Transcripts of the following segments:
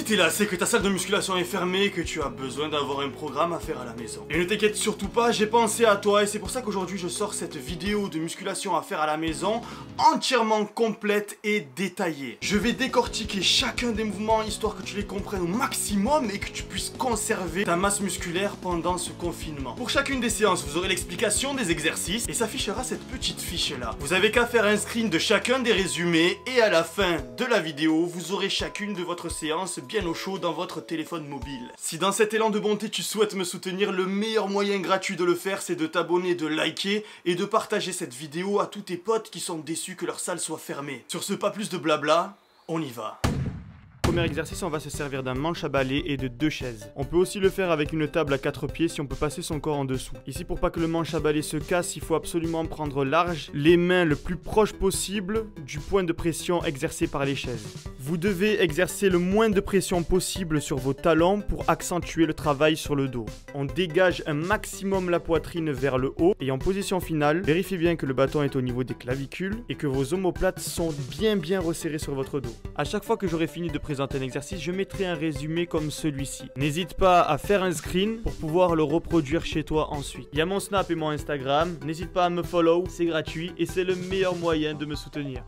Si t'es là, c'est que ta salle de musculation est fermée et que tu as besoin d'avoir un programme à faire à la maison. Et ne t'inquiète surtout pas, j'ai pensé à toi et c'est pour ça qu'aujourd'hui je sors cette vidéo de musculation à faire à la maison entièrement complète et détaillée. Je vais décortiquer chacun des mouvements histoire que tu les comprennes au maximum et que tu puisses conserver ta masse musculaire pendant ce confinement. Pour chacune des séances, vous aurez l'explication des exercices et s'affichera cette petite fiche là. Vous avez qu'à faire un screen de chacun des résumés et à la fin de la vidéo, vous aurez chacune de votre séance bien au chaud dans votre téléphone mobile. Si dans cet élan de bonté tu souhaites me soutenir, le meilleur moyen gratuit de le faire c'est de t'abonner, de liker et de partager cette vidéo à tous tes potes qui sont déçus que leur salle soit fermée. Sur ce, pas plus de blabla, on y va. Premier exercice, on va se servir d'un manche à balai et de 2 chaises. On peut aussi le faire avec une table à 4 pieds si on peut passer son corps en dessous. Ici, pour pas que le manche à balai se casse, il faut absolument prendre large, les mains le plus proche possible du point de pression exercé par les chaises. Vous devez exercer le moins de pression possible sur vos talons pour accentuer le travail sur le dos. On dégage un maximum la poitrine vers le haut et en position finale, vérifiez bien que le bâton est au niveau des clavicules et que vos omoplates sont bien resserrées sur votre dos. À chaque fois que j'aurai fini de présenter un exercice, je mettrai un résumé comme celui-ci. N'hésite pas à faire un screen pour pouvoir le reproduire chez toi ensuite. Il y a mon Snap et mon Instagram, n'hésite pas à me follow, c'est gratuit et c'est le meilleur moyen de me soutenir.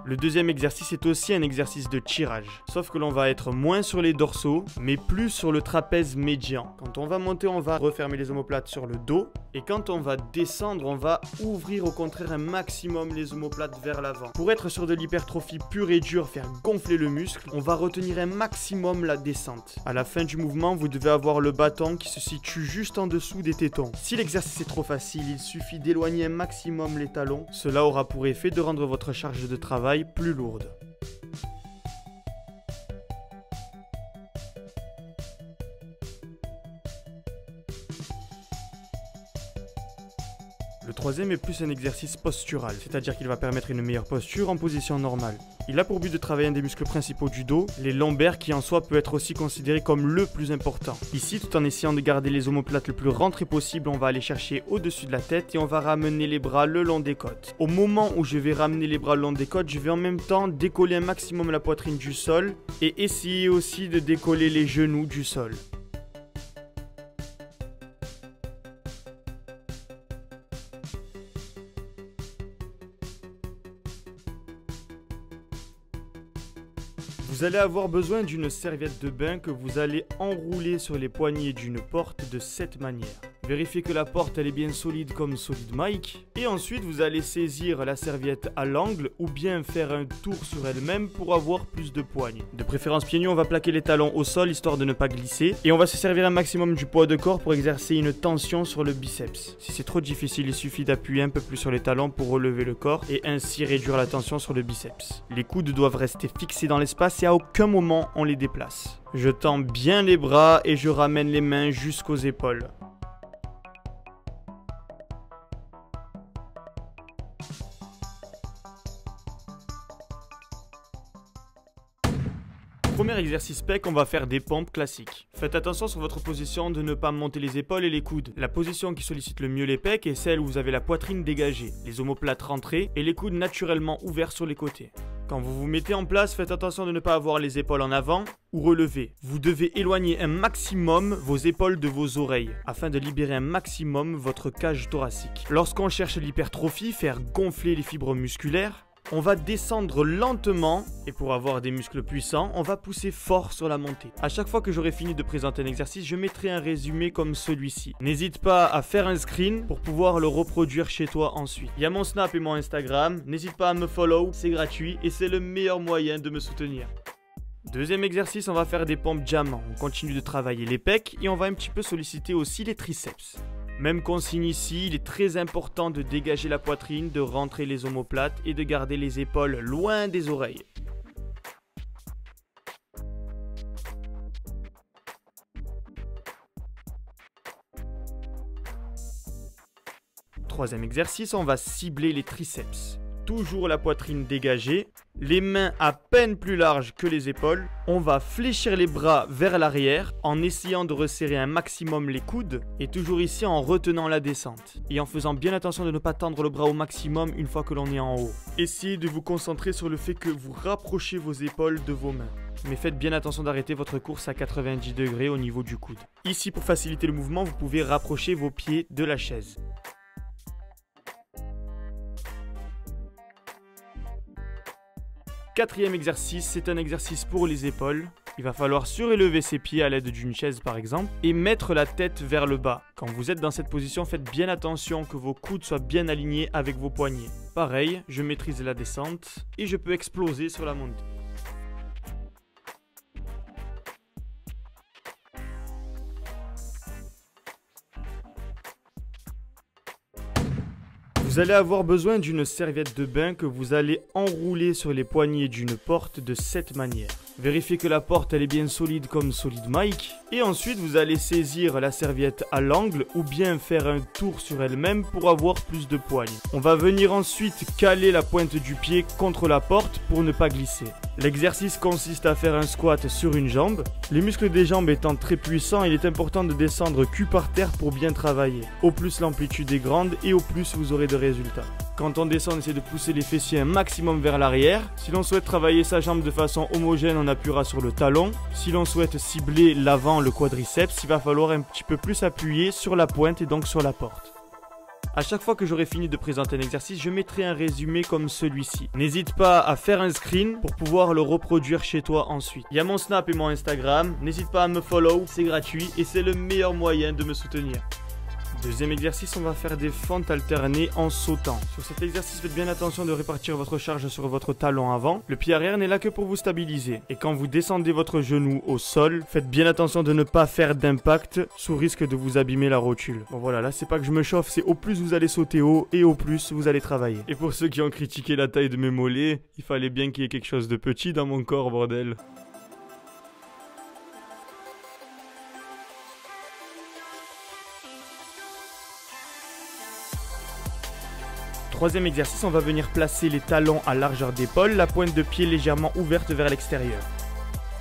Le deuxième exercice est aussi un exercice de tirage, sauf que l'on va être moins sur les dorsaux, mais plus sur le trapèze médian. Quand on va monter, on va refermer les omoplates sur le dos, et quand on va descendre, on va ouvrir au contraire un maximum les omoplates vers l'avant. Pour être sur de l'hypertrophie pure et dure, faire gonfler le muscle, on va retenir un maximum la descente. À la fin du mouvement, vous devez avoir le bâton qui se situe juste en dessous des tétons. Si l'exercice est trop facile, il suffit d'éloigner un maximum les talons. Cela aura pour effet de rendre votre charge de travail plus lourde. Le troisième est plus un exercice postural, c'est-à-dire qu'il va permettre une meilleure posture en position normale. Il a pour but de travailler un des muscles principaux du dos, les lombaires, qui en soi peut être aussi considéré comme le plus important. Ici, tout en essayant de garder les omoplates le plus rentrées possible, on va aller chercher au-dessus de la tête et on va ramener les bras le long des côtes. Au moment où je vais ramener les bras le long des côtes, je vais en même temps décoller un maximum la poitrine du sol et essayer aussi de décoller les genoux du sol. Vous allez avoir besoin d'une serviette de bain que vous allez enrouler sur les poignées d'une porte de cette manière. Vérifiez que la porte elle est bien solide comme Solid Mike. Et ensuite vous allez saisir la serviette à l'angle ou bien faire un tour sur elle-même pour avoir plus de poigne. De préférence pieds nus, on va plaquer les talons au sol histoire de ne pas glisser. Et on va se servir un maximum du poids de corps pour exercer une tension sur le biceps. Si c'est trop difficile, il suffit d'appuyer un peu plus sur les talons pour relever le corps et ainsi réduire la tension sur le biceps. Les coudes doivent rester fixés dans l'espace et à aucun moment on les déplace. Je tends bien les bras et je ramène les mains jusqu'aux épaules. Premier exercice pec, on va faire des pompes classiques. Faites attention sur votre position de ne pas monter les épaules et les coudes. La position qui sollicite le mieux les pecs est celle où vous avez la poitrine dégagée, les omoplates rentrées et les coudes naturellement ouverts sur les côtés. Quand vous vous mettez en place, faites attention de ne pas avoir les épaules en avant ou relevées. Vous devez éloigner un maximum vos épaules de vos oreilles afin de libérer un maximum votre cage thoracique. Lorsqu'on cherche l'hypertrophie, faire gonfler les fibres musculaires, on va descendre lentement et pour avoir des muscles puissants, on va pousser fort sur la montée. À chaque fois que j'aurai fini de présenter un exercice, je mettrai un résumé comme celui-ci. N'hésite pas à faire un screen pour pouvoir le reproduire chez toi ensuite. Il y a mon Snap et mon Instagram, n'hésite pas à me follow, c'est gratuit et c'est le meilleur moyen de me soutenir. Deuxième exercice, on va faire des pompes diamants. On continue de travailler les pecs et on va un petit peu solliciter aussi les triceps. Même consigne ici, il est très important de dégager la poitrine, de rentrer les omoplates et de garder les épaules loin des oreilles. Troisième exercice, on va cibler les triceps. toujours la poitrine dégagée, les mains à peine plus larges que les épaules. On va fléchir les bras vers l'arrière en essayant de resserrer un maximum les coudes et toujours ici en retenant la descente et en faisant bien attention de ne pas tendre le bras au maximum une fois que l'on est en haut. Essayez de vous concentrer sur le fait que vous rapprochez vos épaules de vos mains. Mais faites bien attention d'arrêter votre course à 90 degrés au niveau du coude. Ici, pour faciliter le mouvement, vous pouvez rapprocher vos pieds de la chaise. Quatrième exercice, c'est un exercice pour les épaules. Il va falloir surélever ses pieds à l'aide d'une chaise par exemple et mettre la tête vers le bas. Quand vous êtes dans cette position, faites bien attention que vos coudes soient bien alignés avec vos poignets. Pareil, je maîtrise la descente et je peux exploser sur la montée. Vous allez avoir besoin d'une serviette de bain que vous allez enrouler sur les poignées d'une porte de cette manière. Vérifiez que la porte elle est bien solide comme Solid Mike. Et ensuite vous allez saisir la serviette à l'angle ou bien faire un tour sur elle-même pour avoir plus de poigne. On va venir ensuite caler la pointe du pied contre la porte pour ne pas glisser. L'exercice consiste à faire un squat sur une jambe. Les muscles des jambes étant très puissants, il est important de descendre cul par terre pour bien travailler. Au plus l'amplitude est grande et au plus vous aurez de résultats. Quand on descend, on essaie de pousser les fessiers un maximum vers l'arrière. Si l'on souhaite travailler sa jambe de façon homogène, on appuiera sur le talon. Si l'on souhaite cibler l'avant, le quadriceps, il va falloir un petit peu plus appuyer sur la pointe et donc sur la porte. À chaque fois que j'aurai fini de présenter un exercice, je mettrai un résumé comme celui-ci. N'hésite pas à faire un screen pour pouvoir le reproduire chez toi ensuite. Il y a mon Snap et mon Instagram. N'hésite pas à me follow, c'est gratuit et c'est le meilleur moyen de me soutenir. Deuxième exercice, on va faire des fentes alternées en sautant. Sur cet exercice, faites bien attention de répartir votre charge sur votre talon avant. Le pied arrière n'est là que pour vous stabiliser. Et quand vous descendez votre genou au sol, faites bien attention de ne pas faire d'impact sous risque de vous abîmer la rotule. Bon voilà, là c'est pas que je me chauffe, c'est au plus vous allez sauter haut et au plus vous allez travailler. Et pour ceux qui ont critiqué la taille de mes mollets, il fallait bien qu'il y ait quelque chose de petit dans mon corps, bordel. Troisième exercice, on va venir placer les talons à largeur d'épaule, la pointe de pied légèrement ouverte vers l'extérieur.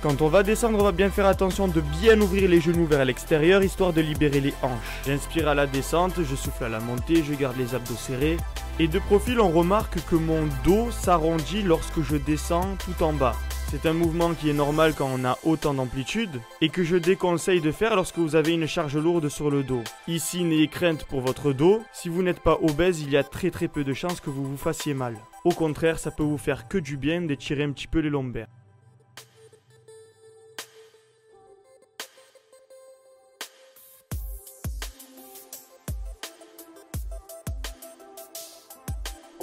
Quand on va descendre, on va bien faire attention de bien ouvrir les genoux vers l'extérieur, histoire de libérer les hanches. J'inspire à la descente, je souffle à la montée, je garde les abdos serrés. Et de profil, on remarque que mon dos s'arrondit lorsque je descends tout en bas. C'est un mouvement qui est normal quand on a autant d'amplitude et que je déconseille de faire lorsque vous avez une charge lourde sur le dos. Ici, n'ayez crainte pour votre dos. Si vous n'êtes pas obèse, il y a très peu de chances que vous vous fassiez mal. Au contraire, ça peut vous faire que du bien d'étirer un petit peu les lombaires.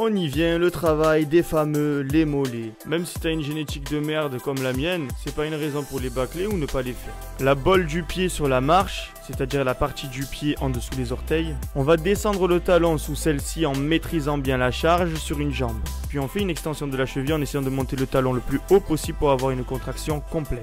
On y vient, le travail des fameux les mollets. Même si t'as une génétique de merde comme la mienne, c'est pas une raison pour les bâcler ou ne pas les faire. La bolle du pied sur la marche, c'est-à-dire la partie du pied en dessous des orteils. On va descendre le talon sous celle-ci en maîtrisant bien la charge sur une jambe. Puis on fait une extension de la cheville en essayant de monter le talon le plus haut possible pour avoir une contraction complète.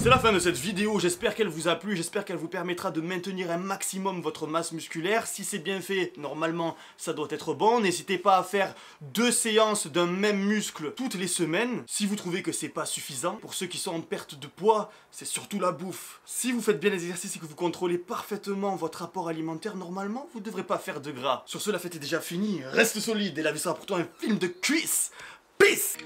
C'est la fin de cette vidéo, j'espère qu'elle vous a plu, j'espère qu'elle vous permettra de maintenir un maximum votre masse musculaire. Si c'est bien fait, normalement ça doit être bon. N'hésitez pas à faire 2 séances d'un même muscle toutes les semaines. Si vous trouvez que c'est pas suffisant, pour ceux qui sont en perte de poids, c'est surtout la bouffe. Si vous faites bien les exercices et que vous contrôlez parfaitement votre apport alimentaire, normalement vous ne devrez pas faire de gras. Sur ce, la fête est déjà finie, reste solide et la vie sera pour toi un film de cuisses. Peace!